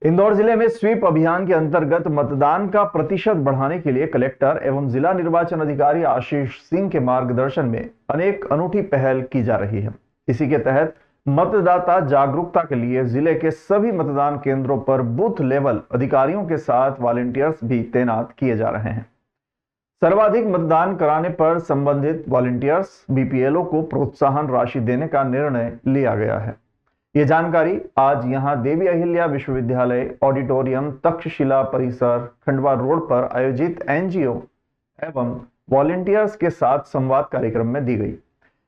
इंदौर जिले में स्वीप अभियान के अंतर्गत मतदान का प्रतिशत बढ़ाने के लिए कलेक्टर एवं जिला निर्वाचन अधिकारी आशीष सिंह के मार्गदर्शन में अनेक अनूठी पहल की जा रही है। इसी के तहत मतदाता जागरूकता के लिए जिले के सभी मतदान केंद्रों पर बूथ लेवल अधिकारियों के साथ वॉलंटियर्स भी तैनात किए जा रहे हैं। सर्वाधिक मतदान कराने पर संबंधित वॉलंटियर्स बीपीएलओ को प्रोत्साहन राशि देने का निर्णय लिया गया है। ये जानकारी आज यहां देवी अहिल्या विश्वविद्यालय ऑडिटोरियम तक्षशिला परिसर खंडवा रोड पर आयोजित एनजीओ एवं वॉलंटियर्स के साथ संवाद कार्यक्रम में दी गई।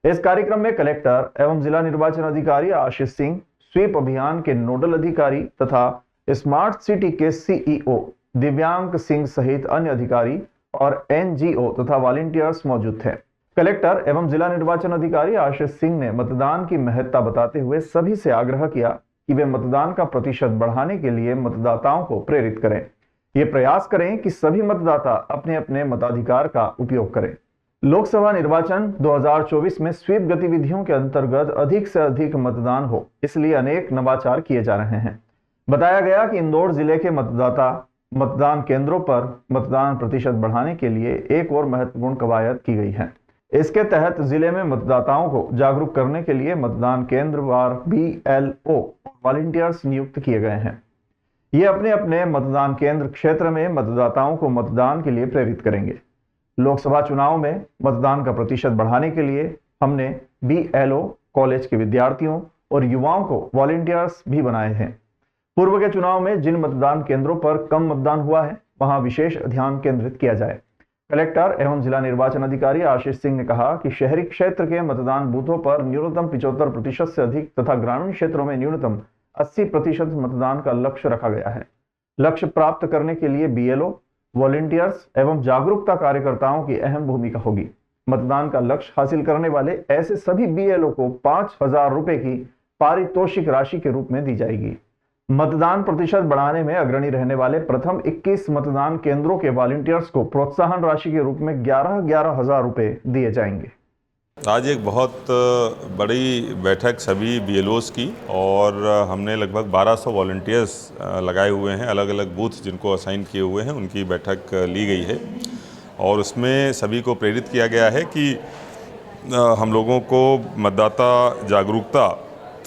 इस कार्यक्रम में कलेक्टर एवं जिला निर्वाचन अधिकारी आशीष सिंह, स्वीप अभियान के नोडल अधिकारी तथा स्मार्ट सिटी के सीईओ दिव्यांग सिंह सहित अन्य अधिकारी और एनजीओ तथा वॉलंटियर्स मौजूद थे। कलेक्टर एवं जिला निर्वाचन अधिकारी आशीष सिंह ने मतदान की महत्ता बताते हुए सभी से आग्रह किया कि वे मतदान का प्रतिशत बढ़ाने के लिए मतदाताओं को प्रेरित करें। ये प्रयास करें कि सभी मतदाता अपने अपने मताधिकार का उपयोग करें। लोकसभा निर्वाचन 2024 में स्वीप गतिविधियों के अंतर्गत अधिक से अधिक मतदान हो, इसलिए अनेक नवाचार किए जा रहे हैं। बताया गया कि इंदौर जिले के मतदाता मतदान केंद्रों पर मतदान प्रतिशत बढ़ाने के लिए एक और महत्वपूर्ण कवायद की गई है। इसके तहत जिले में मतदाताओं को जागरूक करने के लिए मतदान केंद्र वार बीएलओ वॉलंटियर्स नियुक्त किए गए हैं। ये अपने अपने मतदान केंद्र क्षेत्र में मतदाताओं को मतदान के लिए प्रेरित करेंगे। लोकसभा चुनाव में मतदान का प्रतिशत बढ़ाने के लिए हमने बीएलओ कॉलेज के विद्यार्थियों और युवाओं को वॉलंटियर्स भी बनाए हैं। पूर्व के चुनाव में जिन मतदान केंद्रों पर कम मतदान हुआ है, वहां विशेष ध्यान केंद्रित किया जाए। कलेक्टर एवं जिला निर्वाचन अधिकारी आशीष सिंह ने कहा कि शहरी क्षेत्र के मतदान बूथों पर न्यूनतम 75% से अधिक तथा ग्रामीण क्षेत्रों में न्यूनतम 80% मतदान का लक्ष्य रखा गया है। लक्ष्य प्राप्त करने के लिए बीएलओ, वॉलंटियर्स एवं जागरूकता कार्यकर्ताओं की अहम भूमिका होगी। मतदान का लक्ष्य हासिल करने वाले ऐसे सभी बीएलओ को 5,000 रुपए की पारितोषिक राशि के रूप में दी जाएगी। मतदान प्रतिशत बढ़ाने में अग्रणी रहने वाले प्रथम 21 मतदान केंद्रों के वॉलंटियर्स को प्रोत्साहन राशि के रूप में 11,000 रुपए दिए जाएंगे। आज एक बहुत बड़ी बैठक सभी बीएलओस की और हमने लगभग 1200 वॉलंटियर्स लगाए हुए हैं। अलग अलग बूथ जिनको असाइन किए हुए हैं उनकी बैठक ली गई है और उसमें सभी को प्रेरित किया गया है कि हम लोगों को मतदाता जागरूकता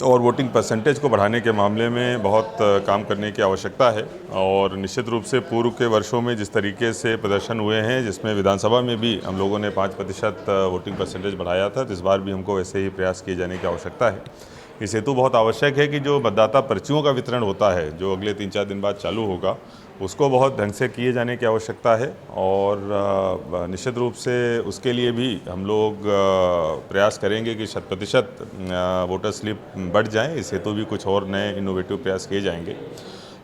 और वोटिंग परसेंटेज को बढ़ाने के मामले में बहुत काम करने की आवश्यकता है। और निश्चित रूप से पूर्व के वर्षों में जिस तरीके से प्रदर्शन हुए हैं, जिसमें विधानसभा में भी हम लोगों ने 5% वोटिंग परसेंटेज बढ़ाया था, तो इस बार भी हमको वैसे ही प्रयास किए जाने की आवश्यकता है। इस हेतु बहुत आवश्यक है कि जो मतदाता पर्चियों का वितरण होता है, जो अगले 3-4 दिन बाद चालू होगा, उसको बहुत ढंग से किए जाने की आवश्यकता है। और निश्चित रूप से उसके लिए भी हम लोग प्रयास करेंगे कि 100% वोटर स्लिप बढ़ जाए। इस हेतु भी कुछ और नए इनोवेटिव प्रयास किए जाएंगे।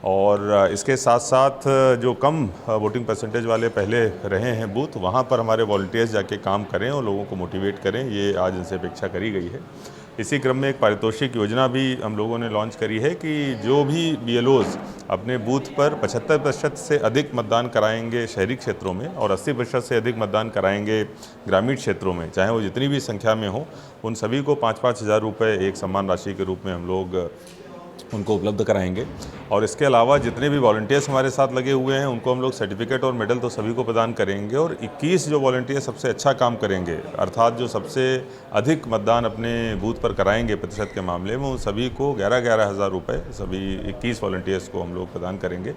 और इसके साथ साथ जो कम वोटिंग परसेंटेज वाले पहले रहे हैं बूथ, वहाँ पर हमारे वॉलंटियर्स जाके काम करें और लोगों को मोटिवेट करें, ये आज इनसे अपेक्षा करी गई है। इसी क्रम में एक पारितोषिक योजना भी हम लोगों ने लॉन्च करी है कि जो भी बीएलओज अपने बूथ पर 75% से अधिक मतदान कराएंगे शहरी क्षेत्रों में और 80% से अधिक मतदान कराएंगे ग्रामीण क्षेत्रों में, चाहे वो जितनी भी संख्या में हो, उन सभी को 5-5 हज़ार रुपये एक सम्मान राशि के रूप में हम लोग उनको उपलब्ध कराएंगे। और इसके अलावा जितने भी वॉलंटियर्स हमारे साथ लगे हुए हैं उनको हम लोग सर्टिफिकेट और मेडल तो सभी को प्रदान करेंगे। और 21 जो वॉलंटियर सबसे अच्छा काम करेंगे, अर्थात जो सबसे अधिक मतदान अपने बूथ पर कराएंगे प्रतिशत के मामले में, उन सभी को 11-11 हज़ार रुपये सभी 21 वॉलंटियर्स को हम लोग प्रदान करेंगे।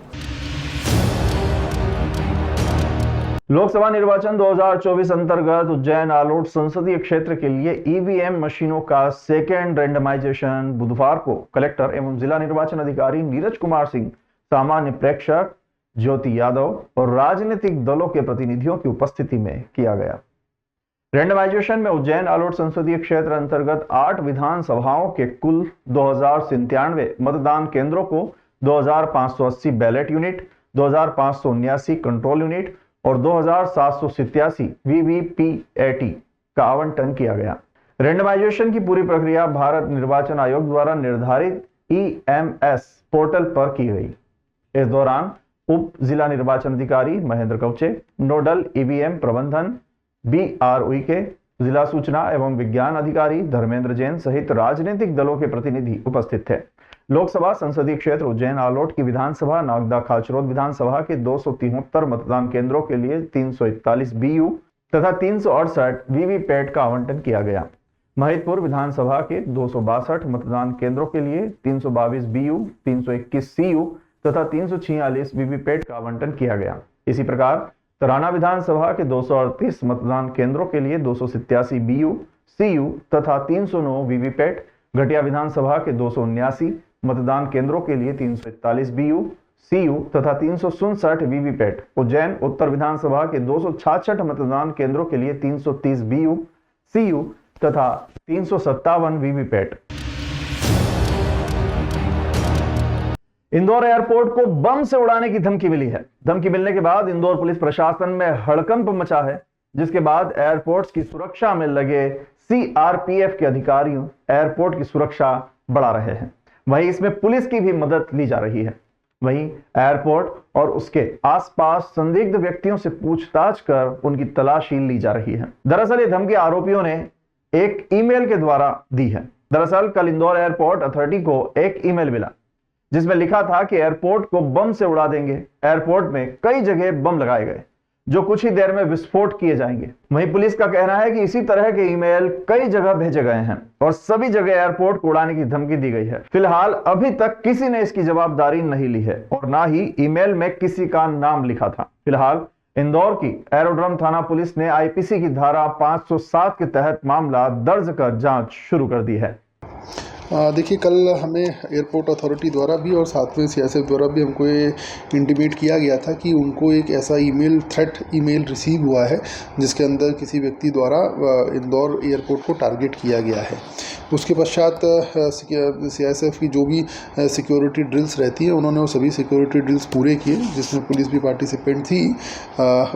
लोकसभा निर्वाचन 2024 अंतर्गत उज्जैन आलोट संसदीय क्षेत्र के लिए ईवीएम मशीनों का सेकेंड रेंडमाइजेशन बुधवार को कलेक्टर एवं जिला निर्वाचन अधिकारी नीरज कुमार सिंह, सामान्य प्रेक्षक ज्योति यादव और राजनीतिक दलों के प्रतिनिधियों की उपस्थिति में किया गया। रेंडमाइजेशन में उज्जैन आलोट संसदीय क्षेत्र अंतर्गत 8 विधानसभाओं के कुल 2097 मतदान केंद्रों को 2580 बैलेट यूनिट, 2579 कंट्रोल यूनिट और 2787 वीवीपीएटी का आवंटन किया गया। रेंडमाइजेशन की पूरी प्रक्रिया भारत निर्वाचन आयोग द्वारा निर्धारित ईएमएस पोर्टल पर की गई। इस दौरान उप जिला निर्वाचन अधिकारी महेंद्र कवचे, नोडल ईवीएम प्रबंधन बीआरओ के जिला सूचना एवं विज्ञान अधिकारी धर्मेंद्र जैन सहित राजनीतिक दलों के प्रतिनिधि उपस्थित थे। लोकसभा संसदीय क्षेत्र उज्जैन आलोट की विधानसभा, नागदा खाचरोद विधानसभा के 273 मतदान केंद्रों के लिए 341 बीयू तथा 368 वीवीपैट का आवंटन किया गया। महिदपुर विधानसभा के 262 मतदान केंद्रों के लिए 322 बीयू, 321 सीयू तथा 346 वीवीपैट का आवंटन किया गया। इसी प्रकार तराना विधानसभा के 238 मतदान केंद्रों के लिए 287 बीयू, सीयू तथा 309 वीवीपैट, घटिया विधानसभा के 279 मतदान केंद्रों के लिए 341 बीयू, सीयू तथा 367 वीवीपैट, उज्जैन उत्तर विधानसभा के 266 मतदान केंद्रों के लिए 330 बीयू, सीयू तथा 357 वीवीपैट। इंदौर एयरपोर्ट को बम से उड़ाने की धमकी मिली है। धमकी मिलने के बाद इंदौर पुलिस प्रशासन में हड़कंप मचा है, जिसके बाद एयरपोर्ट्स की सुरक्षा में लगे सीआरपीएफ के अधिकारी एयरपोर्ट की सुरक्षा बढ़ा रहे हैं। वहीं इसमें पुलिस की भी मदद ली जा रही है। वहीं एयरपोर्ट और उसके आसपास संदिग्ध व्यक्तियों से पूछताछ कर उनकी तलाशी ली जा रही है। दरअसल ये धमकी आरोपियों ने एक ईमेल के द्वारा दी है। दरअसल कल इंदौर एयरपोर्ट अथॉरिटी को एक ईमेल मिला जिसमें लिखा था कि एयरपोर्ट को बम से उड़ा देंगे। एयरपोर्ट में कई जगह बम लगाए गए जो कुछ ही देर में विस्फोट किए जाएंगे। वहीं पुलिस का कहना है कि इसी तरह के ईमेल कई जगह भेजे गए हैं और सभी जगह एयरपोर्ट को उड़ाने की धमकी दी गई है। फिलहाल अभी तक किसी ने इसकी जवाबदारी नहीं ली है और ना ही ईमेल में किसी का नाम लिखा था। फिलहाल इंदौर की एरोड्रम थाना पुलिस ने आईपीसी की धारा 507 के तहत मामला दर्ज कर जांच शुरू कर दी है। देखिए, कल हमें एयरपोर्ट अथॉरिटी द्वारा भी और साथ में सीआईएसएफ द्वारा भी हमको ये इंटीमेट किया गया था कि उनको एक ऐसा थ्रेट ईमेल रिसीव हुआ है जिसके अंदर किसी व्यक्ति द्वारा इंदौर एयरपोर्ट को टारगेट किया गया है। उसके पश्चात सीआईएसएफ की जो भी सिक्योरिटी ड्रिल्स रहती है उन्होंने वो सभी सिक्योरिटी ड्रिल्स पूरे किए जिसमें पुलिस भी पार्टिसिपेंट थी।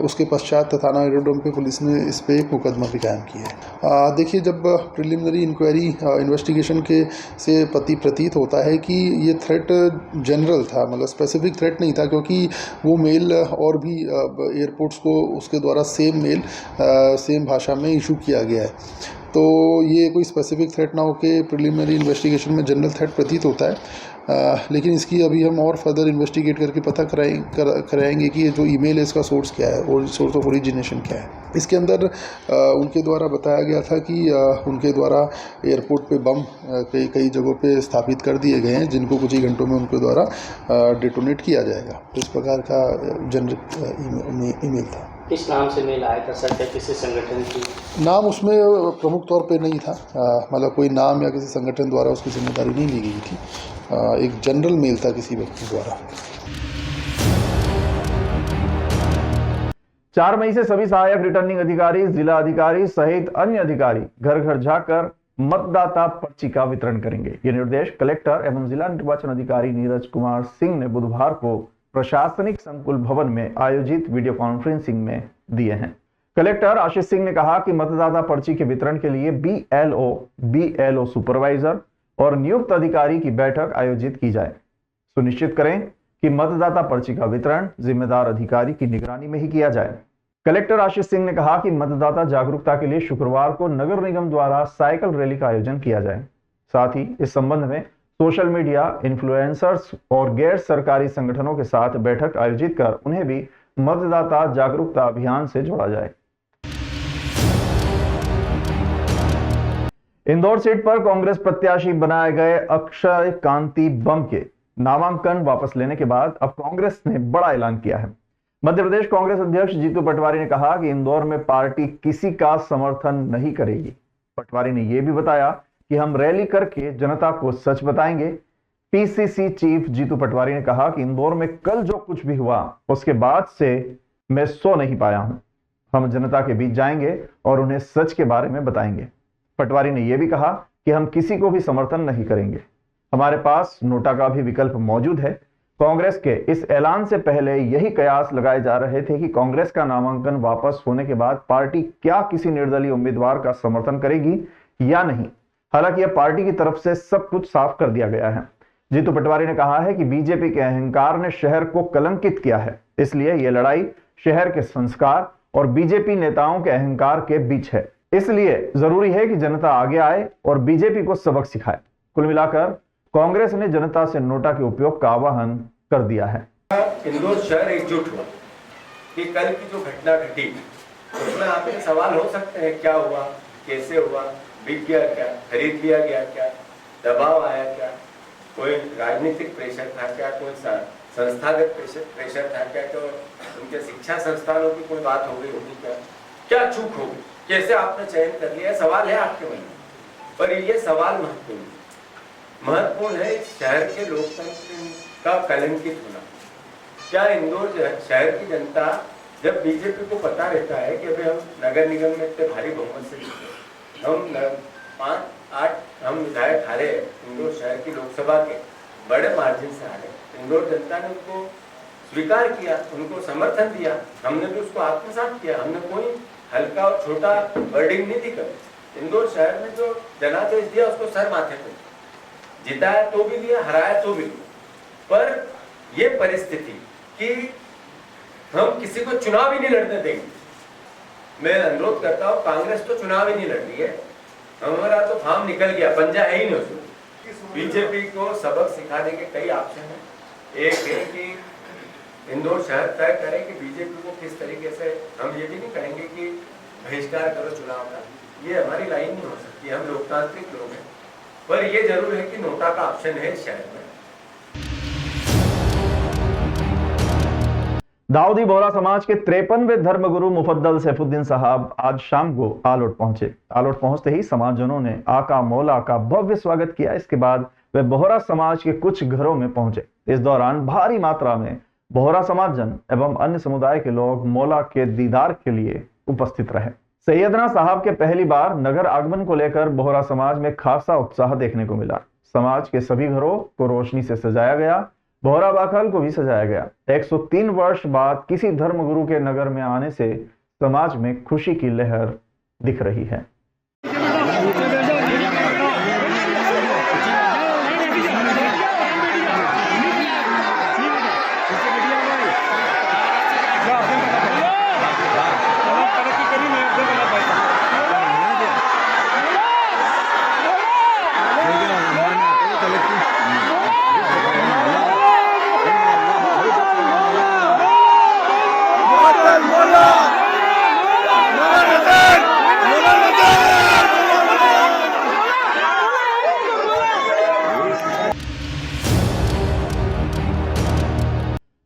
उसके पश्चात थाना एरोड्रम पे पुलिस ने इस पर एक मुकदमा भी कायम किया है। देखिए, जब प्रिलिमिनरी इंक्वायरी इन्वेस्टिगेशन के से प्रतीत होता है कि ये थ्रेट जनरल था, मतलब स्पेसिफिक थ्रेट नहीं था, क्योंकि वो मेल और भी एयरपोर्ट्स को उसके द्वारा सेम मेल सेम भाषा में इशू किया गया है। तो ये कोई स्पेसिफिक थ्रेट ना होकर प्रिलिमिनरी इन्वेस्टिगेशन में जनरल थ्रेट प्रतीत होता है। लेकिन इसकी अभी हम और फर्दर इन्वेस्टिगेट करके पता कराएंगे कि ये जो ईमेल है इसका सोर्स क्या है और सोर्स ऑफ ओरिजिनेशन क्या है। इसके अंदर उनके द्वारा बताया गया था कि उनके द्वारा एयरपोर्ट पे बम कई जगहों पे स्थापित कर दिए गए हैं जिनको कुछ ही घंटों में उनके द्वारा डेटोनेट किया जाएगा। इस प्रकार का जनरल ईमेल था। किस नाम से मेल आया था सर, क्या किसी संगठन की? नाम उसमें प्रमुख तौर पे नहीं था, मतलब कोई नाम या किसी संगठन द्वारा उसकी जिम्मेदारी नहीं ली गई थी। एक जनरल मेल था किसी व्यक्ति द्वारा। 4 मई से सभी सहायक रिटर्निंग अधिकारी, जिला अधिकारी सहित अन्य अधिकारी घर घर जाकर मतदाता पर्ची का वितरण करेंगे। ये निर्देश कलेक्टर एवं जिला निर्वाचन अधिकारी नीरज कुमार सिंह ने बुधवार को प्रशासनिक संकुल भवन में आयोजित वीडियो कॉन्फ्रेंसिंग में दिए हैं। कलेक्टर आशीष सिंह ने कहा कि मतदाता पर्ची के वितरण के लिए बीएलओ सुपरवाइजर और नियुक्त अधिकारी की बैठक आयोजित की जाए। सुनिश्चित करें कि मतदाता पर्ची का वितरण जिम्मेदार अधिकारी की निगरानी में ही किया जाए। कलेक्टर आशीष सिंह ने कहा कि मतदाता जागरूकता के लिए शुक्रवार को नगर निगम द्वारा साइकिल रैली का आयोजन किया जाए। साथ ही इस संबंध में सोशल मीडिया इन्फ्लुएंसर्स और गैर सरकारी संगठनों के साथ बैठक आयोजित कर उन्हें भी मतदाता जागरूकता अभियान से जोड़ा जाए। इंदौर सीट पर कांग्रेस प्रत्याशी बनाए गए अक्षय कांति बम के नामांकन वापस लेने के बाद अब कांग्रेस ने बड़ा ऐलान किया है। मध्य प्रदेश कांग्रेस अध्यक्ष जीतू पटवारी ने कहा कि इंदौर में पार्टी किसी का समर्थन नहीं करेगी। पटवारी ने यह भी बताया कि हम रैली करके जनता को सच बताएंगे। पीसीसी चीफ जीतू पटवारी ने कहा कि इंदौर में कल जो कुछ भी हुआ उसके बाद से मैं सो नहीं पाया हूं। हम जनता के बीच जाएंगे और उन्हें सच के बारे में बताएंगे। पटवारी ने यह भी कहा कि हम किसी को भी समर्थन नहीं करेंगे। हमारे पास नोटा का भी विकल्प मौजूद है। कांग्रेस के इस ऐलान से पहले यही कयास लगाए जा रहे थे कि कांग्रेस का नामांकन वापस होने के बाद पार्टी क्या किसी निर्दलीय उम्मीदवार का समर्थन करेगी या नहीं। हालांकि यह पार्टी की तरफ से सब कुछ साफ कर दिया गया है। जीतू पटवारी ने कहा है कि बीजेपी के अहंकार ने शहर को कलंकित किया है, इसलिए यह लड़ाई शहर के संस्कार और बीजेपी नेताओं के अहंकार के बीच है। इसलिए जरूरी है कि जनता आगे आए और बीजेपी को सबक सिखाए। कुल मिलाकर कांग्रेस ने जनता से नोटा के उपयोग का आह्वान कर दिया है। इंदौर शहर एकजुट हुआ कि कल की जो घटना घटी उसमें आपके सवाल हो सकते हैं, क्या हुआ, कैसे हुआ, बिक गया क्या, खरीद लिया गया क्या, दबाव आया क्या, कोई राजनीतिक प्रेशर था क्या, कोई संस्थागत प्रेशर था क्या, तो उनके शिक्षा संस्थानों की कोई बात हो गई होगी क्या चूक हो गई, कैसे आपने चयन कर लिया, सवाल है आपके मन में। पर ये सवाल महत्वपूर्ण है शहर के लोकतंत्र का कलंकित होना। क्या इंदौर शहर की जनता, जब बीजेपी को पता रहता है कि अभी हम नगर निगम में इतने भारी बहुमत से जीते, हम 5-8 हम विधायक हारे इंदौर शहर की लोकसभा के बड़े मार्जिन से हारे, इंदौर जनता ने उनको स्वीकार किया, उनको समर्थन दिया, हमने भी उसको आत्मसात किया, हमने कोई हल्का और छोटा वर्डिंग नहीं दी कभी। इंदौर शहर में जो जनादेश दिया उसको सर माथे पर, जिताया तो भी दिया, हराया तो भी दिया। पर ये परिस्थिति कि हम किसी को चुनाव ही नहीं लड़ने देंगे, मैं अनुरोध करता हूँ, कांग्रेस तो चुनाव ही नहीं लड़ रही है, हमारा तो फार्म निकल गया, पंजा है ही नहीं उसमें। बीजेपी को सबक सिखाने के कई ऑप्शन है। एक है कि इंदौर शहर तय करे कि बीजेपी को किस तरीके से, हम ये भी नहीं कहेंगे कि बहिष्कार करो चुनाव का, ये हमारी लाइन नहीं हो सकती, हम लोकतांत्रिक लोग हैं। पर ये जरूर है कि नोटा का ऑप्शन है शहर में। दाऊदी बोहरा समाज के 53वें धर्मगुरु मुफद्दल सैफुद्दीन साहब आज शाम को आलोट पहुंचे। आलोट पहुंचते ही समाजजनों ने आका मौला का भव्य स्वागत किया। इसके बाद वे बोहरा समाज के कुछ घरों में पहुंचे। इस दौरान भारी मात्रा में बोहरा समाजजन एवं अन्य समुदाय के लोग मौला के दीदार के लिए उपस्थित रहे। सैयदना साहब के पहली बार नगर आगमन को लेकर बोहरा समाज में खासा उत्साह देखने को मिला। समाज के सभी घरों को रोशनी से सजाया गया, बोहरा बाखल को भी सजाया गया। 103 वर्ष बाद किसी धर्मगुरु के नगर में आने से समाज में खुशी की लहर दिख रही है।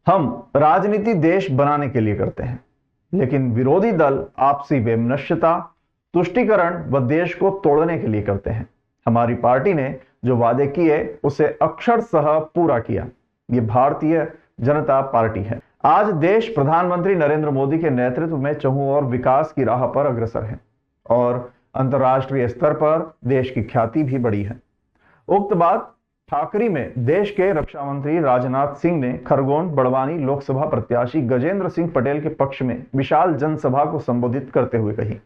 हम राजनीति देश बनाने के लिए करते हैं, लेकिन विरोधी दल आपसी वैमनस्यता, तुष्टीकरण व देश को तोड़ने के लिए करते हैं। हमारी पार्टी ने जो वादे किए उसे अक्षरशः पूरा किया। ये भारतीय जनता पार्टी है। आज देश प्रधानमंत्री नरेंद्र मोदी के नेतृत्व में चहुं ओर विकास की राह पर अग्रसर है और अंतर्राष्ट्रीय स्तर पर देश की ख्याति भी बढ़ी है। उक्त बात ठाकरी में देश के रक्षा मंत्री राजनाथ सिंह ने खरगोन बड़वानी लोकसभा प्रत्याशी गजेंद्र सिंह पटेल के पक्ष में विशाल जनसभा को संबोधित करते हुए कही।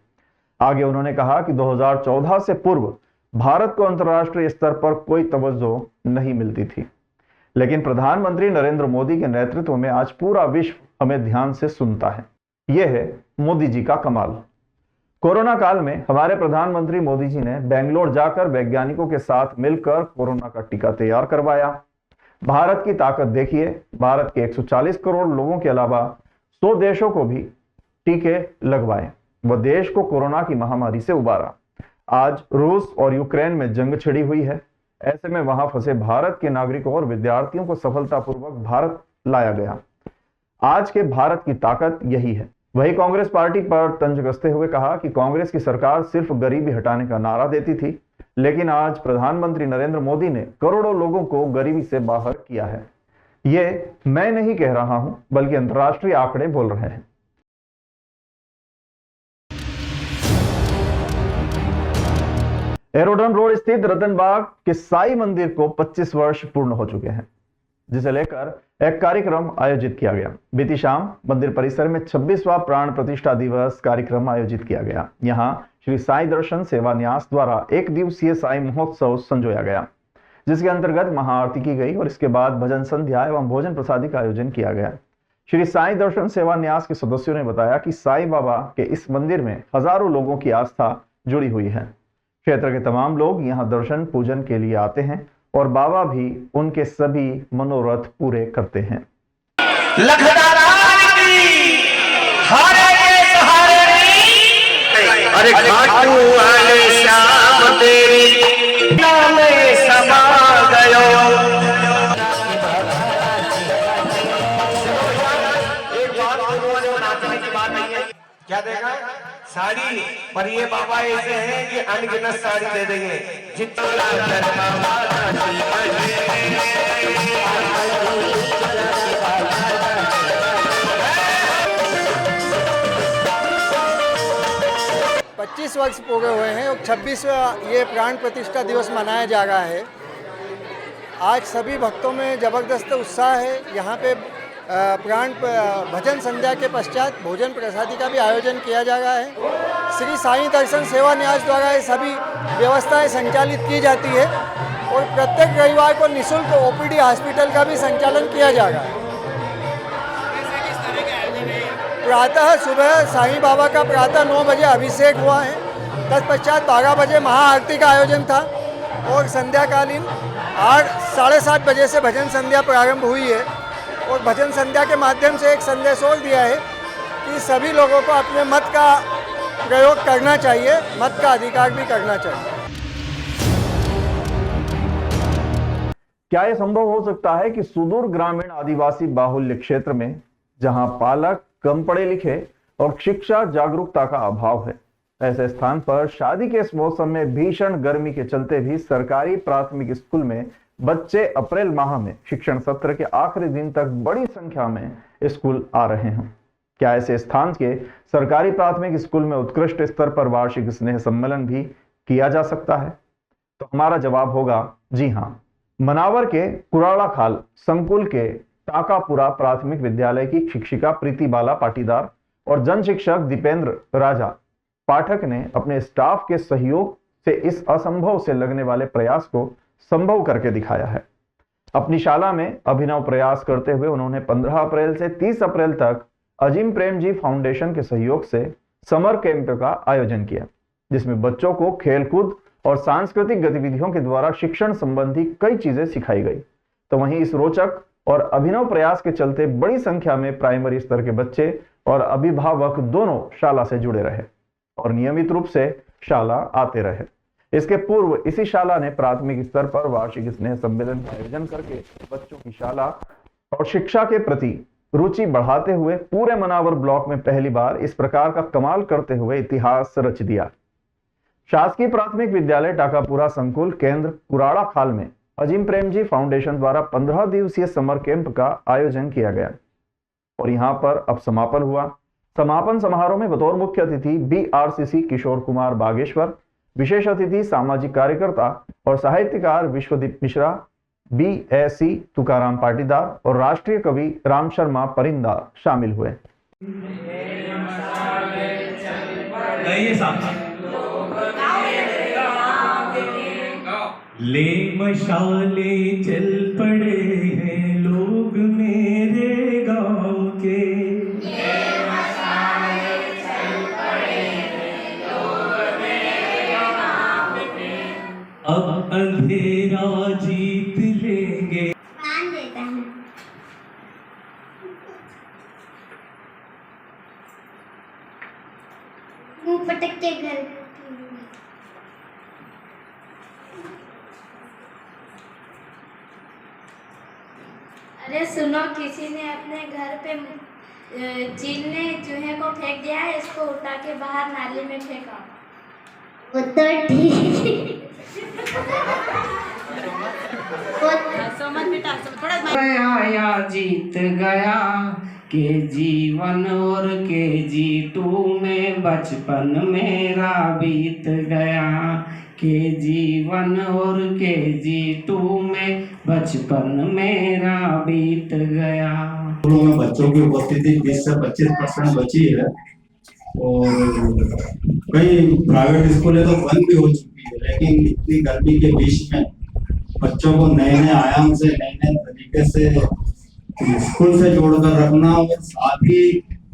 आगे उन्होंने कहा कि 2014 से पूर्व भारत को अंतर्राष्ट्रीय स्तर पर कोई तवज्जो नहीं मिलती थी, लेकिन प्रधानमंत्री नरेंद्र मोदी के नेतृत्व में आज पूरा विश्व हमें ध्यान से सुनता है। यह है मोदी जी का कमाल। कोरोना काल में हमारे प्रधानमंत्री मोदी जी ने बेंगलोर जाकर वैज्ञानिकों के साथ मिलकर कोरोना का टीका तैयार करवाया। भारत की ताकत देखिए, भारत के 140 करोड़ लोगों के अलावा 100 देशों को भी टीके लगवाए व देश को कोरोना की महामारी से उबारा। आज रूस और यूक्रेन में जंग छिड़ी हुई है। ऐसे में वहां फंसे भारत के नागरिकों और विद्यार्थियों को सफलतापूर्वक भारत लाया गया। आज के भारत की ताकत यही है। वही कांग्रेस पार्टी पर तंज कसते हुए कहा कि कांग्रेस की सरकार सिर्फ गरीबी हटाने का नारा देती थी, लेकिन आज प्रधानमंत्री नरेंद्र मोदी ने करोड़ों लोगों को गरीबी से बाहर किया है। ये मैं नहीं कह रहा हूं, बल्कि अंतर्राष्ट्रीय आंकड़े बोल रहे हैं। एरोड्रम रोड स्थित रतनबाग के साई मंदिर को 25 वर्ष पूर्ण हो चुके हैं, जिसे लेकर एक कार्यक्रम आयोजित किया गया। बीती शाम मंदिर परिसर में 26वां प्राण प्रतिष्ठा दिवस कार्यक्रम आयोजित किया गया। यहां श्री साई दर्शन सेवा न्यास द्वारा एक दिवसीय साई महोत्सव संजोया गया, जिसके अंतर्गत महाआरती की गई और इसके बाद भजन संध्या एवं भोजन प्रसादी का आयोजन किया गया। श्री साई दर्शन सेवा न्यास के सदस्यों ने बताया कि साई बाबा के इस मंदिर में हजारों लोगों की आस्था जुड़ी हुई है। क्षेत्र के तमाम लोग यहां दर्शन पूजन के लिए आते हैं और बाबा भी उनके सभी मनोरथ पूरे करते हैं। अरे खाटू वाले श्याम तेरी नाम समा गयो। एक बात नाचने की बात नहीं है, क्या देखा साड़ी पर ये बाबा ऐसे हैं कि अनगिनत साड़ी दे देंगे जितना 25 वर्ष पूरे हुए हैं और 26वां ये प्राण प्रतिष्ठा दिवस मनाया जा रहा है। आज सभी भक्तों में ज़बरदस्त उत्साह है। यहाँ पे प्राण भजन संध्या के पश्चात भोजन प्रसादी का भी आयोजन किया जा रहा है। श्री साईं दर्शन सेवा न्यास द्वारा ये सभी व्यवस्थाएं संचालित की जाती है और प्रत्येक रविवार को निःशुल्क ओपीडी हॉस्पिटल का भी संचालन किया जा रहा है। प्रातः सुबह साईं बाबा का प्रातः 9 बजे अभिषेक हुआ है। तत्पश्चात 12 बजे महाआरती का आयोजन था और संध्याकालीन 7:30 बजे से भजन संध्या प्रारंभ हुई है। और भजन संध्या के माध्यम से एक संदेश और दिया है कि सभी लोगों को अपने मत का प्रयोग करना चाहिए, मत का अधिकार भी करना चाहिए। क्या यह संभव हो सकता है कि सुदूर ग्रामीण आदिवासी बाहुल्य क्षेत्र में, जहां पालक कम पढ़े लिखे और शिक्षा जागरूकता का अभाव है, ऐसे स्थान पर शादी के इस मौसम में भीषण गर्मी के चलते भी सरकारी प्राथमिक स्कूल में बच्चे अप्रैल माह में शिक्षण सत्र के आखिरी दिन तक बड़ी संख्या में स्कूल आ रहे हैं? क्या ऐसे स्थान के सरकारी प्राथमिक स्कूल में उत्कृष्ट स्तर पर वार्षिक स्नेह सम्मेलन भी किया जा सकता है? तो हमारा जवाब होगा जी हां। मनावर के कुराड़ा खाल संकुल के टाकापुरा प्राथमिक विद्यालय की शिक्षिका प्रीति बाला पाटीदार और जन शिक्षक दीपेंद्र राजा पाठक ने अपने स्टाफ के सहयोग से इस असंभव से लगने वाले प्रयास को संभव करके दिखाया है। अपनी शाला में अभिनव प्रयास करते हुए उन्होंने 15 अप्रैल से 30 अप्रैल तक अजीम प्रेमजी फाउंडेशन के सहयोग से समर कैंप का आयोजन किया, जिसमें बच्चों को खेलकूद और सांस्कृतिक गतिविधियों के द्वारा शिक्षण संबंधी कई चीजें सिखाई गई। तो वहीं इस रोचक और अभिनव प्रयास के चलते बड़ी संख्या में प्राइमरी स्तर के बच्चे और अभिभावक दोनों शाला से जुड़े रहे और नियमित रूप से शाला आते रहे। इसके पूर्व इसी शाला ने प्राथमिक स्तर पर वार्षिक स्नेह सम्मेलन का आयोजन करके बच्चों की शाला और शिक्षा के प्रति रुचि बढ़ाते हुए पूरे मनावर ब्लॉक में पहली बार इस प्रकार का कमाल करते हुए इतिहास रच दिया। शासकीय प्राथमिक विद्यालय टाकापुरा संकुल केंद्र कुराड़ा खाल में अजीम प्रेमजी फाउंडेशन द्वारा 15 दिवसीय समर कैंप का आयोजन किया गया और यहां पर अब समापन हुआ। समापन समारोह में बतौर मुख्य अतिथि BRCC किशोर कुमार बागेश्वर, विशेष अतिथि सामाजिक कार्यकर्ता और साहित्यकार विश्वदीप मिश्रा, BAC तुकाराम पाटीदार और राष्ट्रीय कवि राम शर्मा परिंदा शामिल हुए। ले मशाले चल पड़े हैं लोग मेरे गांव के, ले मशाले चल पड़े हैं लोग मेरे गांव के, अब अंधेरा जीत लेंगे। मान देता है मुंह पटक के घर। अरे सुनो, किसी ने अपने घर पे चील ने चूहे को फेंक दिया है, इसको उठा के बाहर नाली में फेंका। वो तो ठीक आया जीत गया KG1 और KG2 में बचपन मेरा बीत गया, KG1 और KG2 में बचपन मेरा बीत गया। स्कूलों में बच्चों की उपस्थिति 20 से 25% बची है और कई प्राइवेट स्कूलें तो बंद भी हो चुकी है, लेकिन इतनी गर्मी के बीच में बच्चों को नए नए आयाम से, नए नए तरीके से स्कूल से जोड़कर रखना और साथ ही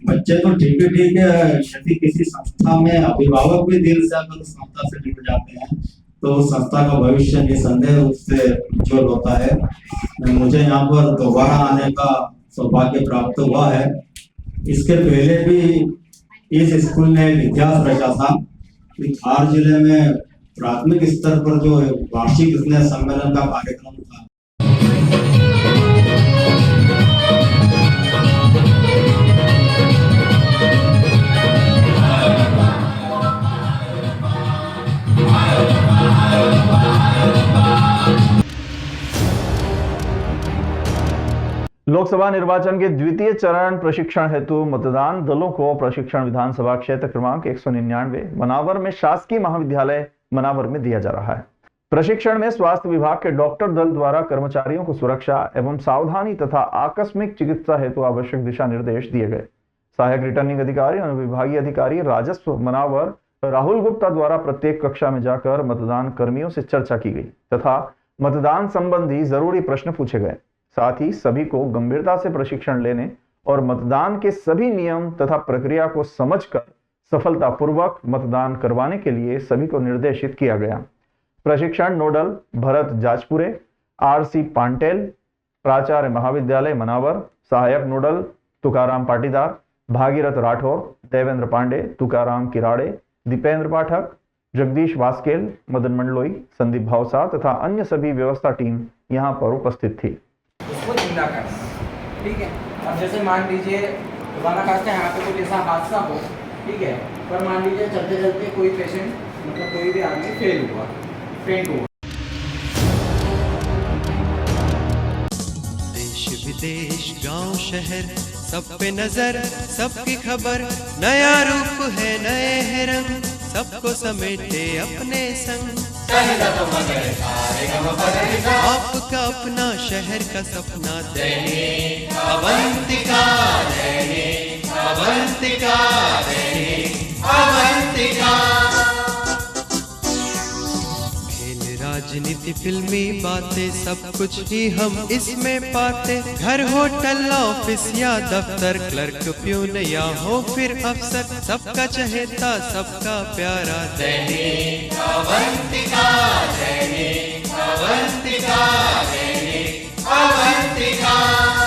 बच्चे तो ठीक है, यदि किसी संस्था में अभिभावक भी दिल से अगर संस्था से जुड़ जाते हैं तो उस संस्था का भविष्य निसंदेह रूप से उज्जवल होता है। मुझे यहाँ पर दोबारा आने का सौभाग्य प्राप्त हुआ है। इसके पहले भी इस स्कूल ने इतिहास रचा था। धार जिले में प्राथमिक स्तर पर जो वार्षिक स्नेह सम्मेलन का कार्यक्रम था, लोकसभा निर्वाचन के द्वितीय चरण प्रशिक्षण हेतु मतदान दलों को प्रशिक्षण विधानसभा क्षेत्र क्रमांक 199 मनावर में शासकीय महाविद्यालय मनावर में दिया जा रहा है। प्रशिक्षण में स्वास्थ्य विभाग के डॉक्टर दल द्वारा कर्मचारियों को सुरक्षा एवं सावधानी तथा आकस्मिक चिकित्सा हेतु आवश्यक दिशा निर्देश दिए गए। सहायक रिटर्निंग अधिकारी और विभागीय अधिकारी राजस्व मनावर राहुल गुप्ता द्वारा प्रत्येक कक्षा में जाकर मतदान कर्मियों से चर्चा की गई तथा मतदान संबंधी जरूरी प्रश्न पूछे गए। साथ ही सभी को गंभीरता से प्रशिक्षण लेने और मतदान के सभी नियम तथा प्रक्रिया को समझकर सफलतापूर्वक मतदान करवाने के लिए सभी को निर्देशित किया गया। प्रशिक्षण नोडल भरत जाजपुरे, आरसी पांटेल, प्राचार्य महाविद्यालय मनावर, सहायक नोडल तुकाराम पाटीदार, भागीरथ राठौर, देवेंद्र पांडे, तुकाराम किराड़े, दीपेंद्र पाठक, जगदीश वास्केल, मदन मंडलोई, संदीप भावसार तथा अन्य सभी व्यवस्था टीम यहाँ पर उपस्थित थी। उसको जिंदा कर, ठीक है। अब जैसे मान लीजिए दोबारा खाते हैं यहाँ पे कोई ऐसा हादसा हो, ठीक है, पर मान लीजिए चलते चलते कोई पेशेंट मतलब कोई भी आदमी फेंट हुआ। देश विदेश गांव शहर सब पे नजर, सबकी खबर, नया रूप है नए है रंग, सबको समेटे अपने संग। आपका अपना शहर का सपना दैनिक अवंतिका, दैनिक अवंतिका, दैनिक अवंतिका। खेल राजनीति फिल्मी बातें सब कुछ ही हम इसमें पाते। घर होटल ऑफिस या दफ्तर, क्लर्क प्यून या हो फिर अफसर, सबका चहेता सबका प्यारा दैनिक अवंतिका, दैनिक अवंतिका, दैनिक अवंतिका।